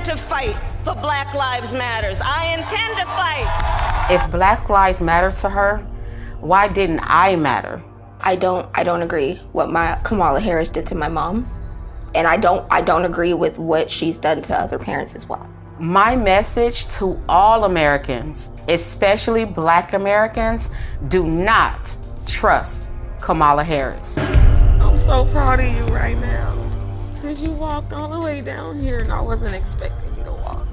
intend to fight for Black Lives Matters. I intend to fight. If Black Lives matter to her, why didn't I matter? I don't agree what Kamala Harris did to my mom. And I don't agree with what she's done to other parents as well. My message to all Americans, especially Black Americans, do not trust Kamala Harris. I'm so proud of you right now, because you walked all the way down here and I wasn't expecting you to walk.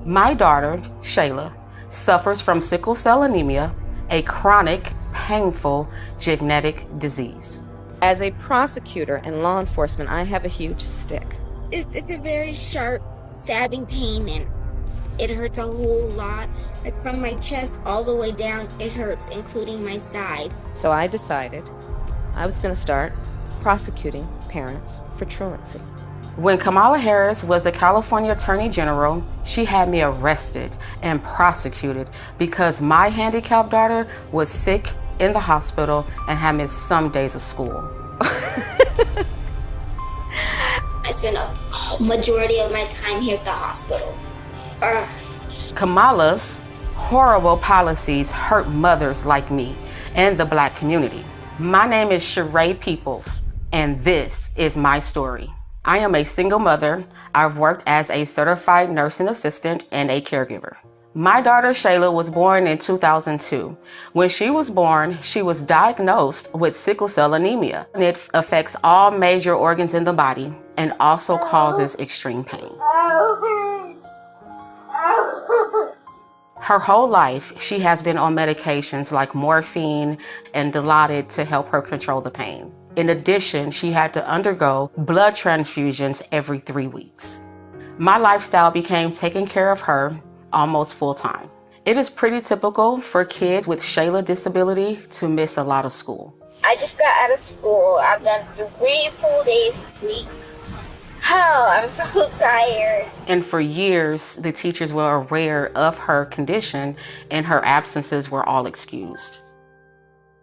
My daughter, Shayla, suffers from sickle cell anemia, a chronic, painful genetic disease. As a prosecutor and law enforcement, I have a huge stick. It's a very sharp stabbing pain, and it hurts a whole lot. Like from my chest all the way down, it hurts, including my side. So I decided I was going to start prosecuting parents for truancy. When Kamala Harris was the California Attorney General, she had me arrested and prosecuted because my handicapped daughter was sick in the hospital and had missed some days of school. I spent a majority of my time here at the hospital. Kamala's horrible policies hurt mothers like me and the Black community. My name is Sheree Peoples, and this is my story. I am a single mother. I've worked as a certified nursing assistant and a caregiver. My daughter Shayla was born in 2002. When she was born, she was diagnosed with sickle cell anemia. It affects all major organs in the body and also causes extreme pain. Her whole life, she has been on medications like morphine and Dilaudid to help her control the pain. In addition, she had to undergo blood transfusions every 3 weeks. My lifestyle became taking care of her almost full time. It is pretty typical for kids with Shayla disability to miss a lot of school. I just got out of school. I've done 3 full days this week. Oh, I'm so tired. And for years, the teachers were aware of her condition and her absences were all excused.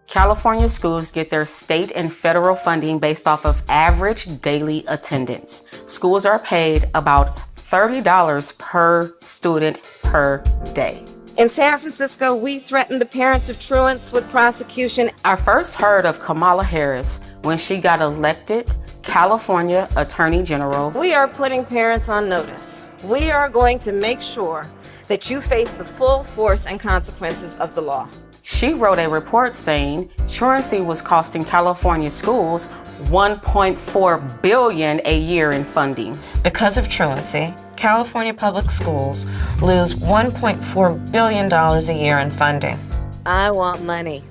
California schools get their state and federal funding based off of average daily attendance. Schools are paid about $30 per student per day. In San Francisco, we threatened the parents of truants with prosecution. I first heard of Kamala Harris when she got elected California Attorney General. We are putting parents on notice. We are going to make sure that you face the full force and consequences of the law. She wrote a report saying truancy was costing California schools $1.4 billion a year in funding. Because of truancy, California public schools lose $1.4 billion a year in funding. I want money.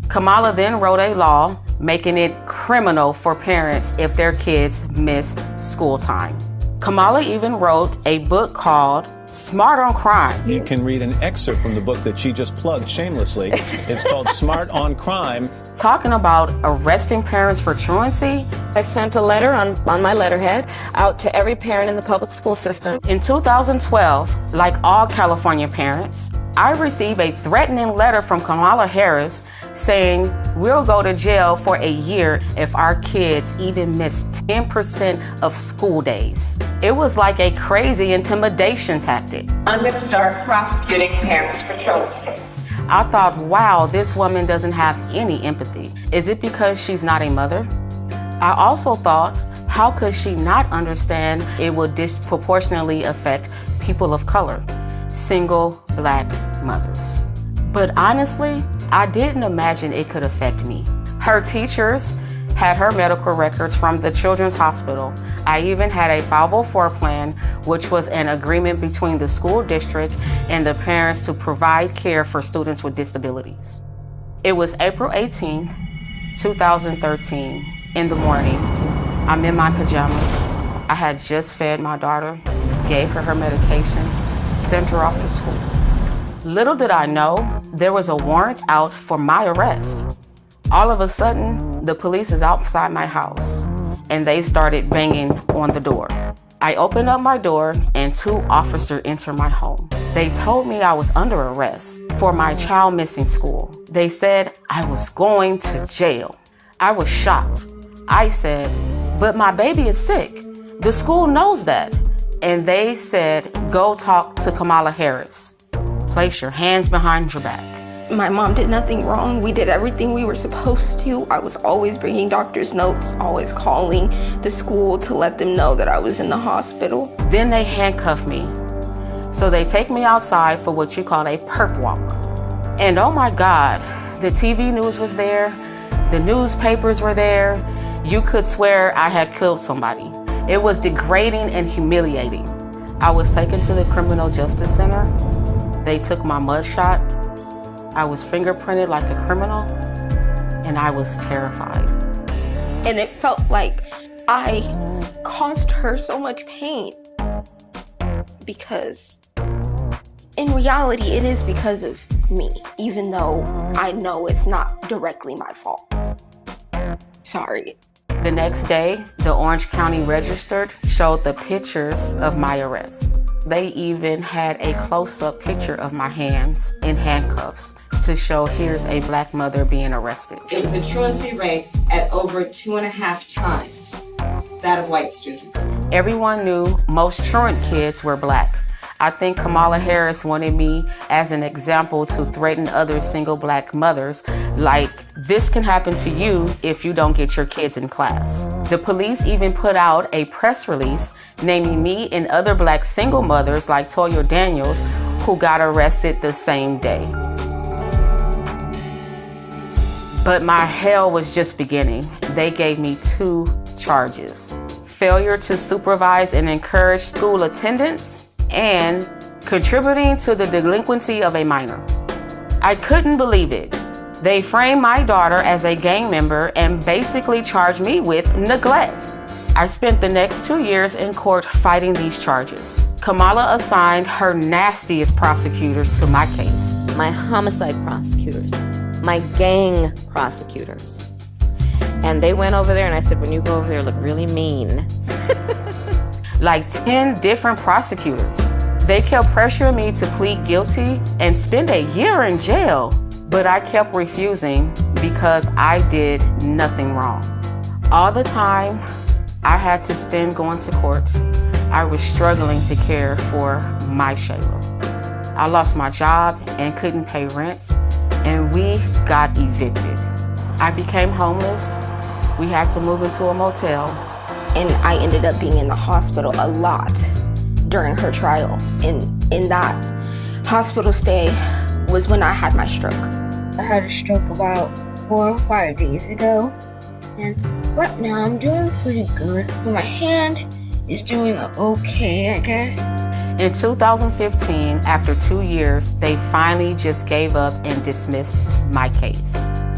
Kamala then wrote a law making it criminal for parents if their kids miss school time. Kamala even wrote a book called Smart on Crime. You can read an excerpt from the book that she just plugged shamelessly. It's called Smart on Crime. Talking about arresting parents for truancy. I sent a letter on my letterhead out to every parent in the public school system. In 2012, like all California parents, I received a threatening letter from Kamala Harris saying we'll go to jail for a year if our kids even miss 10% of school days. It was like a crazy intimidation tactic. I'm going to start prosecuting parents for truancy. I thought, wow, this woman doesn't have any empathy. Is it because she's not a mother? I also thought, how could she not understand it would disproportionately affect people of color, single Black mothers? But honestly, I didn't imagine it could affect me. Her teachers had her medical records from the Children's Hospital. I even had a 504 plan, which was an agreement between the school district and the parents to provide care for students with disabilities. It was April 18th, 2013, in the morning. I'm in my pajamas. I had just fed my daughter, gave her her medications, sent her off to school. Little did I know, there was a warrant out for my arrest. All of a sudden, the police is outside my house and they started banging on the door. I opened up my door and 2 officers entered my home. They told me I was under arrest for my child missing school. They said I was going to jail. I was shocked. I said, But my baby is sick. The school knows that. And they said, go talk to Kamala Harris. Place your hands behind your back. My mom did nothing wrong. We did everything we were supposed to. I was always bringing doctor's notes, always calling the school to let them know that I was in the hospital. Then they handcuff me. So they take me outside for what you call a perp walk. And oh my God, the TV news was there, the newspapers were there. You could swear I had killed somebody. It was degrading and humiliating. I was taken to the Criminal Justice Center. They took my mugshot. I was fingerprinted like a criminal, and I was terrified. And it felt like I caused her so much pain. Because in reality, it is because of me, even though I know it's not directly my fault. Sorry. The next day, the Orange County Register showed the pictures of my arrest. They even had a close-up picture of my hands in handcuffs to show here's a black mother being arrested. It was a truancy rate at over 2.5 times that of white students. Everyone knew most truant kids were black. I think Kamala Harris wanted me as an example to threaten other single black mothers, like, this can happen to you if you don't get your kids in class. The police even put out a press release naming me and other black single mothers like Toya Daniels, who got arrested the same day. But my hell was just beginning. They gave me 2 charges: failure to supervise and encourage school attendance, and contributing to the delinquency of a minor. I couldn't believe it. They framed my daughter as a gang member and basically charged me with neglect. I spent the next 2 years in court fighting these charges. Kamala assigned her nastiest prosecutors to my case. My homicide prosecutors, my gang prosecutors. And they went over there and I said, when you go over there, look really mean. Like 10 different prosecutors. They kept pressuring me to plead guilty and spend a year in jail, but I kept refusing because I did nothing wrong. All the time I had to spend going to court, I was struggling to care for my Shayla. I lost my job and couldn't pay rent, and we got evicted. I became homeless. We had to move into a motel. And I ended up being in the hospital a lot during her trial. And in that hospital stay was when I had my stroke. I had a stroke about 4 or 5 days ago, and right now I'm doing pretty good. My hand is doing okay, I guess. In 2015, after 2 years, they finally just gave up and dismissed my case.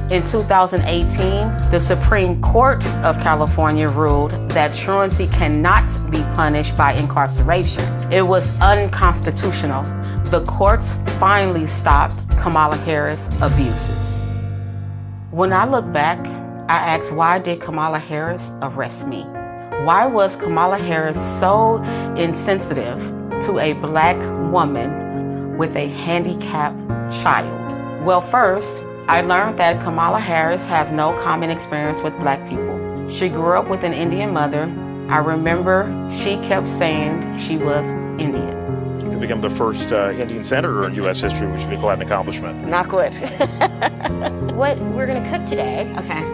In 2018, the Supreme Court of California ruled that truancy cannot be punished by incarceration. It was unconstitutional. The courts finally stopped Kamala Harris' abuses. When I look back, I ask, why did Kamala Harris arrest me? Why was Kamala Harris so insensitive to a black woman with a handicapped child? Well, first, I learned that Kamala Harris has no common experience with black people. She grew up with an Indian mother. I remember she kept saying she was Indian. To become the first Indian senator in U.S. history, which would be quite an accomplishment. Not good. What we're gonna cook today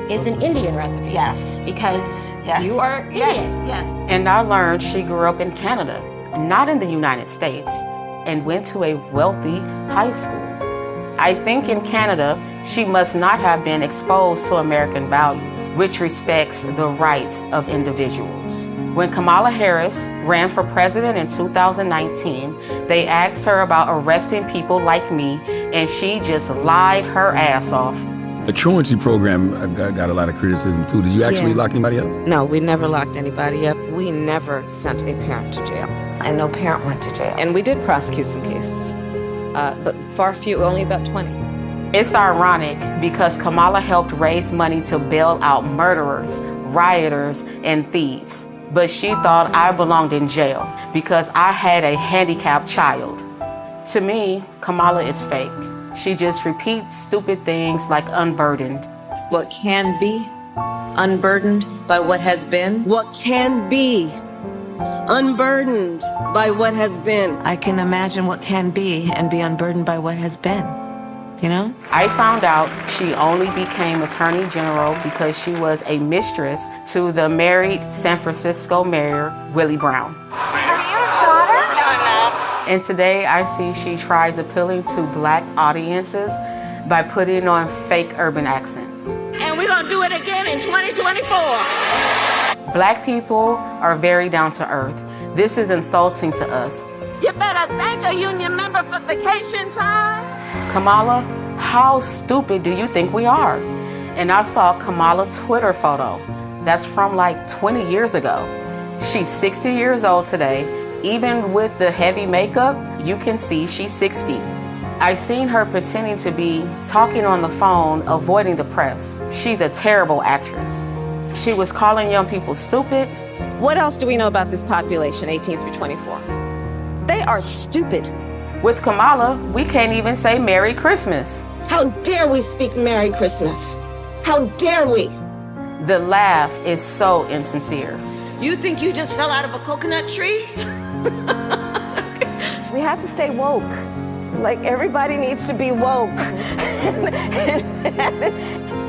is an Indian recipe. Yes. Because you are Indian. Yes. And I learned she grew up in Canada, not in the United States, and went to a wealthy high school. I think in Canada, she must not have been exposed to American values, which respects the rights of individuals. When Kamala Harris ran for president in 2019, they asked her about arresting people like me, and she just lied her ass off. The truancy program got a lot of criticism too. Did you actually lock anybody up? No, we never locked anybody up. We never sent a parent to jail. And no parent went to jail. And we did prosecute some cases, but far few, only about 20. It's ironic because Kamala helped raise money to bail out murderers, rioters, and thieves. But she thought I belonged in jail because I had a handicapped child. To me, Kamala is fake. She just repeats stupid things like unburdened. What can be Unburdened by what has been. What can be. Unburdened by what has been. I can imagine what can be and be unburdened by what has been. You know? I found out she only became Attorney General because she was a mistress to the married San Francisco Mayor, Willie Brown. Are you his daughter? No. And today I see she tries appealing to Black audiences by putting on fake urban accents. And we're gonna do it again in 2024. Black people are very down to earth. This is insulting to us. You better thank a union member for vacation time. Kamala, how stupid do you think we are? And I saw Kamala's Twitter photo. That's from like 20 years ago. She's 60 years old today. Even with the heavy makeup, you can see she's 60. I seen her pretending to be talking on the phone, avoiding the press. She's a terrible actress. She was calling young people stupid. What else do we know about this population, 18 through 24? They are stupid. With Kamala, we can't even say Merry Christmas. How dare we speak Merry Christmas? How dare we? The laugh is so insincere. You think you just fell out of a coconut tree? We have to stay woke. Like, everybody needs to be woke.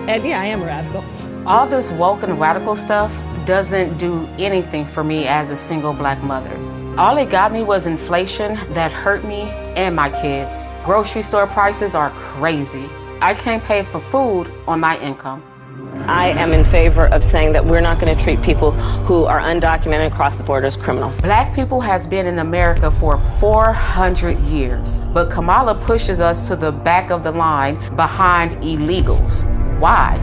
And yeah, I am radical. All this woke and radical stuff doesn't do anything for me as a single Black mother. All it got me was inflation that hurt me and my kids. Grocery store prices are crazy. I can't pay for food on my income. I am in favor of saying that we're not going to treat people who are undocumented across the border as criminals. Black people has been in America for 400 years, but Kamala pushes us to the back of the line behind illegals. Why?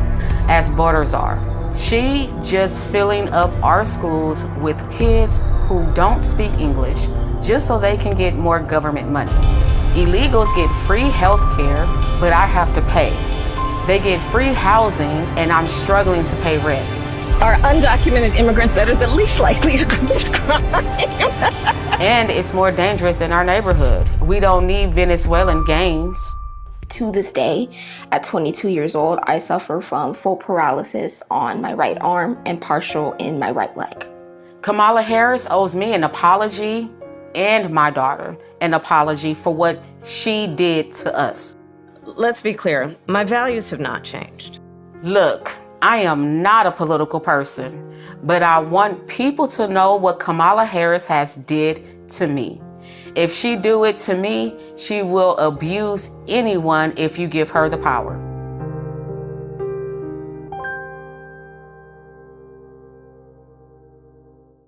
As borders are. She just filling up our schools with kids who don't speak English just so they can get more government money. Illegals get free health care, but I have to pay. They get free housing, and I'm struggling to pay rent. Are undocumented immigrants that are the least likely to commit a crime. And it's more dangerous in our neighborhood. We don't need Venezuelan gangs. To this day, at 22 years old, I suffer from full paralysis on my right arm and partial in my right leg. Kamala Harris owes me an apology and my daughter an apology for what she did to us. Let's be clear, my values have not changed. Look, I am not a political person, but I want people to know what Kamala Harris has did to me. If she do it to me, she will abuse anyone if you give her the power.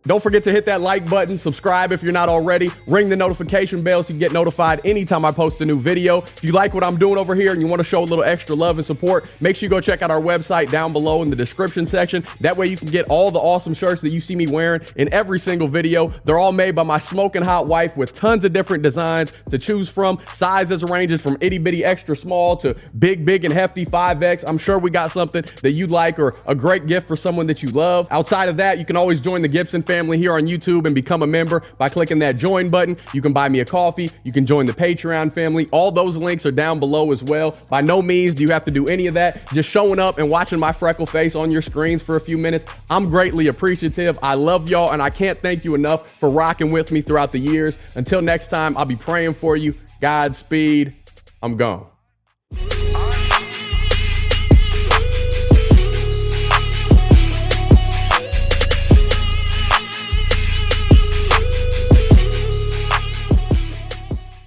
Don't forget to hit that like button, subscribe if you're not already, ring the notification bell so you get notified anytime I post a new video. If you like what I'm doing over here and you want to show a little extra love and support, make sure you go check out our website down below in the description section. That way you can get all the awesome shirts that you see me wearing in every single video. They're all made by my smoking hot wife with tons of different designs to choose from. Sizes ranges from itty bitty extra small to big and hefty 5X. I'm sure we got something that you'd like or a great gift for someone that you love. Outside of that, you can always join the Gibson family here on YouTube and become a member by clicking that join button. You can buy me a coffee. You can join the Patreon family. All those links are down below as well. By no means do you have to do any of that. Just showing up and watching my freckle face on your screens for a few minutes, I'm greatly appreciative. I love y'all, and I can't thank you enough for rocking with me throughout the years. Until next time, I'll be praying for you. Godspeed. I'm gone.